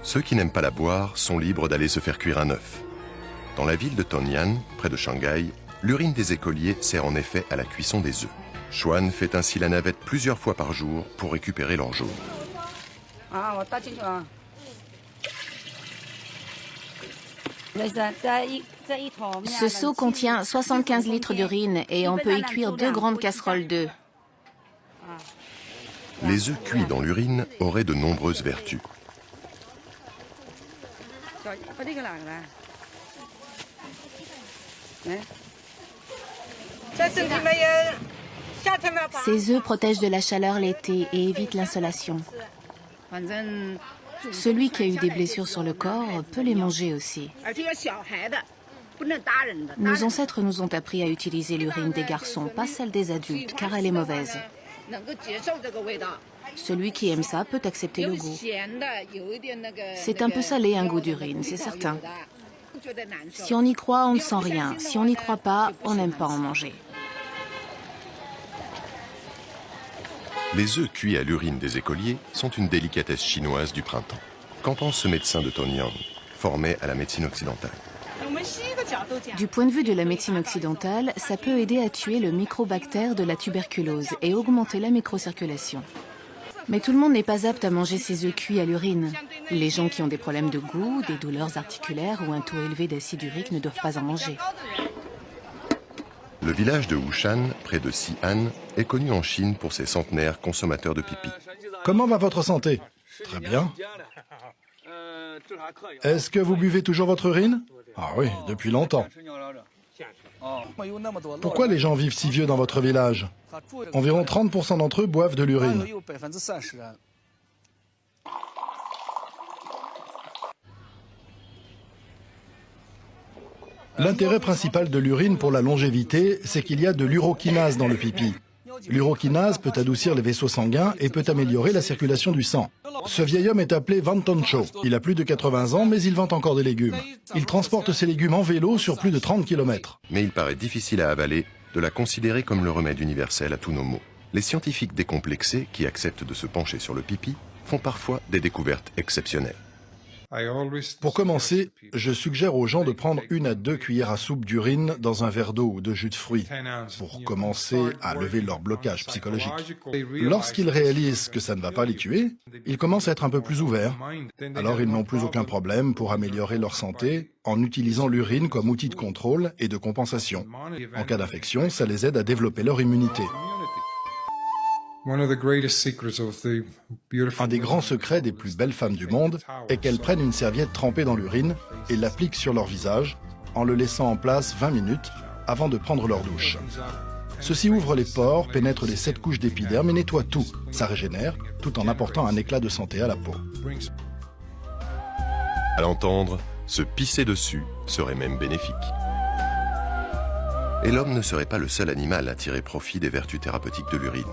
Ceux qui n'aiment pas la boire sont libres d'aller se faire cuire un œuf. Dans la ville de Tongyan, près de Shanghai, l'urine des écoliers sert en effet à la cuisson des œufs. Xuan fait ainsi la navette plusieurs fois par jour pour récupérer leur jaune. Ce seau contient 75 litres d'urine et on peut y cuire 2 grandes casseroles d'œufs. Les œufs cuits dans l'urine auraient de nombreuses vertus. Ces œufs protègent de la chaleur l'été et évitent l'insolation. Celui qui a eu des blessures sur le corps peut les manger aussi. Nos ancêtres nous ont appris à utiliser l'urine des garçons, pas celle des adultes, car elle est mauvaise. Celui qui aime ça peut accepter le goût. C'est un peu salé, un goût d'urine, c'est certain. Si on y croit, on ne sent rien. Si on n'y croit pas, on n'aime pas en manger. Les œufs cuits à l'urine des écoliers sont une délicatesse chinoise du printemps. Qu'en pense ce médecin de Tongyan, formé à la médecine occidentale? Du point de vue de la médecine occidentale, ça peut aider à tuer le microbactère de la tuberculose et augmenter la microcirculation. Mais tout le monde n'est pas apte à manger ces œufs cuits à l'urine. Les gens qui ont des problèmes de goût, des douleurs articulaires ou un taux élevé d'acide urique ne doivent pas en manger. Le village de Wushan, près de Xi'an, est connu en Chine pour ses centenaires consommateurs de pipi. Comment va votre santé? Très bien. Est-ce que vous buvez toujours votre urine? Ah oui, depuis longtemps. Pourquoi les gens vivent si vieux dans votre village? Environ 30% d'entre eux boivent de l'urine. L'intérêt principal de l'urine pour la longévité, c'est qu'il y a de l'urokinase dans le pipi. L'urokinase peut adoucir les vaisseaux sanguins et peut améliorer la circulation du sang. Ce vieil homme est appelé Van Toncho. Il a plus de 80 ans, mais il vend encore des légumes. Il transporte ses légumes en vélo sur plus de 30 km. Mais il paraît difficile à avaler de la considérer comme le remède universel à tous nos maux. Les scientifiques décomplexés qui acceptent de se pencher sur le pipi font parfois des découvertes exceptionnelles. Pour commencer, je suggère aux gens de prendre 1 à 2 cuillères à soupe d'urine dans un verre d'eau ou de jus de fruits pour commencer à lever leur blocage psychologique. Lorsqu'ils réalisent que ça ne va pas les tuer, ils commencent à être un peu plus ouverts. Alors ils n'ont plus aucun problème pour améliorer leur santé en utilisant l'urine comme outil de contrôle et de compensation. En cas d'infection, ça les aide à développer leur immunité. Un des grands secrets des plus belles femmes du monde est qu'elles prennent une serviette trempée dans l'urine et l'appliquent sur leur visage en le laissant en place 20 minutes avant de prendre leur douche. Ceci ouvre les pores, pénètre les 7 couches d'épiderme et nettoie tout. Ça régénère tout en apportant un éclat de santé à la peau. À l'entendre, se pisser dessus serait même bénéfique. Et l'homme ne serait pas le seul animal à tirer profit des vertus thérapeutiques de l'urine.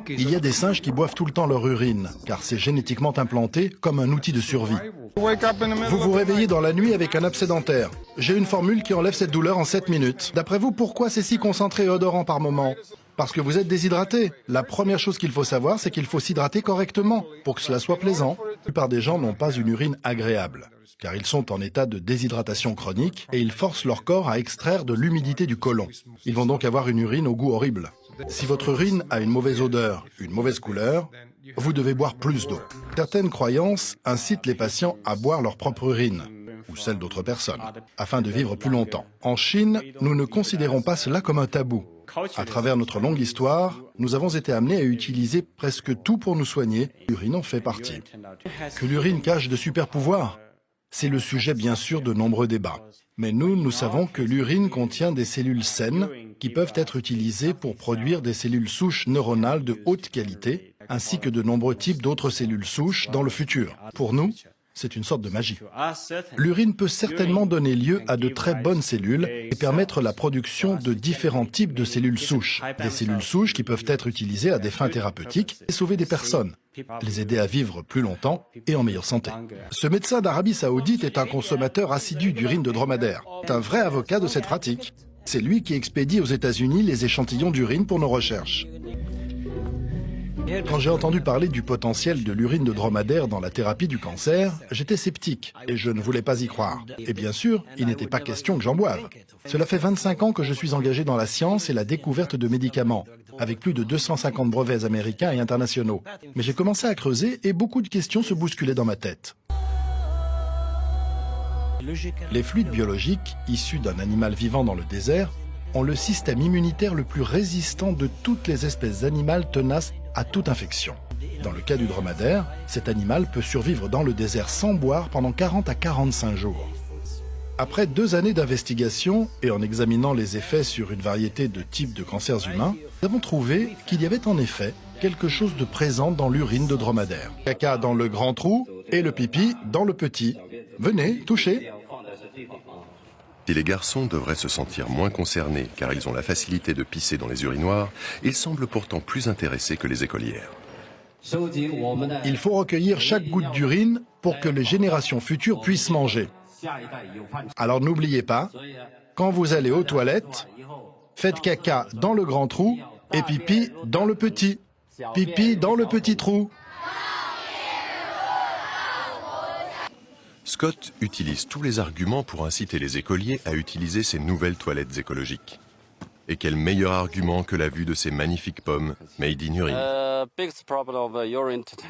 Il y a des singes qui boivent tout le temps leur urine, car c'est génétiquement implanté comme un outil de survie. Vous vous réveillez dans la nuit avec un abcès dentaire. J'ai une formule qui enlève cette douleur en 7 minutes. D'après vous, pourquoi c'est si concentré et odorant par moment? Parce que vous êtes déshydraté. La première chose qu'il faut savoir, c'est qu'il faut s'hydrater correctement pour que cela soit plaisant. La plupart des gens n'ont pas une urine agréable, car ils sont en état de déshydratation chronique et ils forcent leur corps à extraire de l'humidité du côlon. Ils vont donc avoir une urine au goût horrible. Si votre urine a une mauvaise odeur, une mauvaise couleur, vous devez boire plus d'eau. Certaines croyances incitent les patients à boire leur propre urine, ou celle d'autres personnes, afin de vivre plus longtemps. En Chine, nous ne considérons pas cela comme un tabou. À travers notre longue histoire, nous avons été amenés à utiliser presque tout pour nous soigner. L'urine en fait partie. Que l'urine cache de super pouvoirs? C'est le sujet bien sûr de nombreux débats. Mais nous savons que l'urine contient des cellules saines qui peuvent être utilisées pour produire des cellules souches neuronales de haute qualité, ainsi que de nombreux types d'autres cellules souches dans le futur. Pour nous, c'est une sorte de magie. L'urine peut certainement donner lieu à de très bonnes cellules et permettre la production de différents types de cellules souches. Des cellules souches qui peuvent être utilisées à des fins thérapeutiques et sauver des personnes, les aider à vivre plus longtemps et en meilleure santé. Ce médecin d'Arabie Saoudite est un consommateur assidu d'urine de dromadaire. C'est un vrai avocat de cette pratique. C'est lui qui expédie aux États-Unis les échantillons d'urine pour nos recherches. Quand j'ai entendu parler du potentiel de l'urine de dromadaire dans la thérapie du cancer, j'étais sceptique et je ne voulais pas y croire. Et bien sûr, il n'était pas question que j'en boive. Cela fait 25 ans que je suis engagé dans la science et la découverte de médicaments, avec plus de 250 brevets américains et internationaux. Mais j'ai commencé à creuser et beaucoup de questions se bousculaient dans ma tête. Les fluides biologiques, issus d'un animal vivant dans le désert, ont le système immunitaire le plus résistant de toutes les espèces animales tenaces à toute infection. Dans le cas du dromadaire, cet animal peut survivre dans le désert sans boire pendant 40 à 45 jours. Après 2 années d'investigation et en examinant les effets sur une variété de types de cancers humains, nous avons trouvé qu'il y avait en effet quelque chose de présent dans l'urine de dromadaire. Caca dans le grand trou et le pipi dans le petit. Venez, touchez. Si les garçons devraient se sentir moins concernés car ils ont la facilité de pisser dans les urinoirs, ils semblent pourtant plus intéressés que les écolières. Il faut recueillir chaque goutte d'urine pour que les générations futures puissent manger. Alors n'oubliez pas, quand vous allez aux toilettes, faites caca dans le grand trou et pipi dans le petit. Pipi dans le petit trou. Scott utilise tous les arguments pour inciter les écoliers à utiliser ces nouvelles toilettes écologiques. Et quel meilleur argument que la vue de ces magnifiques pommes made in urine.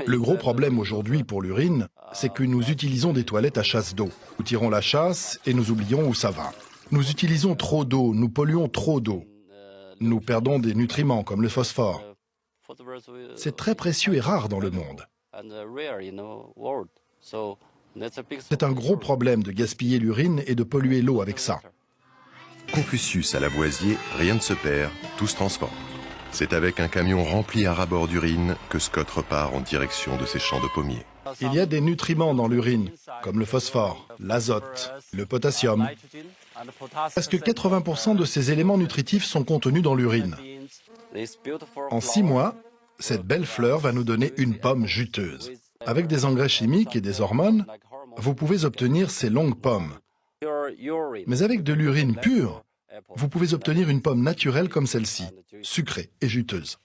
Le gros problème aujourd'hui pour l'urine, c'est que nous utilisons des toilettes à chasse d'eau. Nous tirons la chasse et nous oublions où ça va. Nous utilisons trop d'eau, nous polluons trop d'eau. Nous perdons des nutriments comme le phosphore. C'est très précieux et rare dans le monde. C'est un gros problème de gaspiller l'urine et de polluer l'eau avec ça. Confucius à Lavoisier, rien ne se perd, tout se transforme. C'est avec un camion rempli à ras-bord d'urine que Scott repart en direction de ses champs de pommiers. Il y a des nutriments dans l'urine, comme le phosphore, l'azote, le potassium. Presque 80% de ces éléments nutritifs sont contenus dans l'urine. En 6 mois, cette belle fleur va nous donner une pomme juteuse. Avec des engrais chimiques et des hormones, vous pouvez obtenir ces longues pommes. Mais avec de l'urine pure, vous pouvez obtenir une pomme naturelle comme celle-ci, sucrée et juteuse.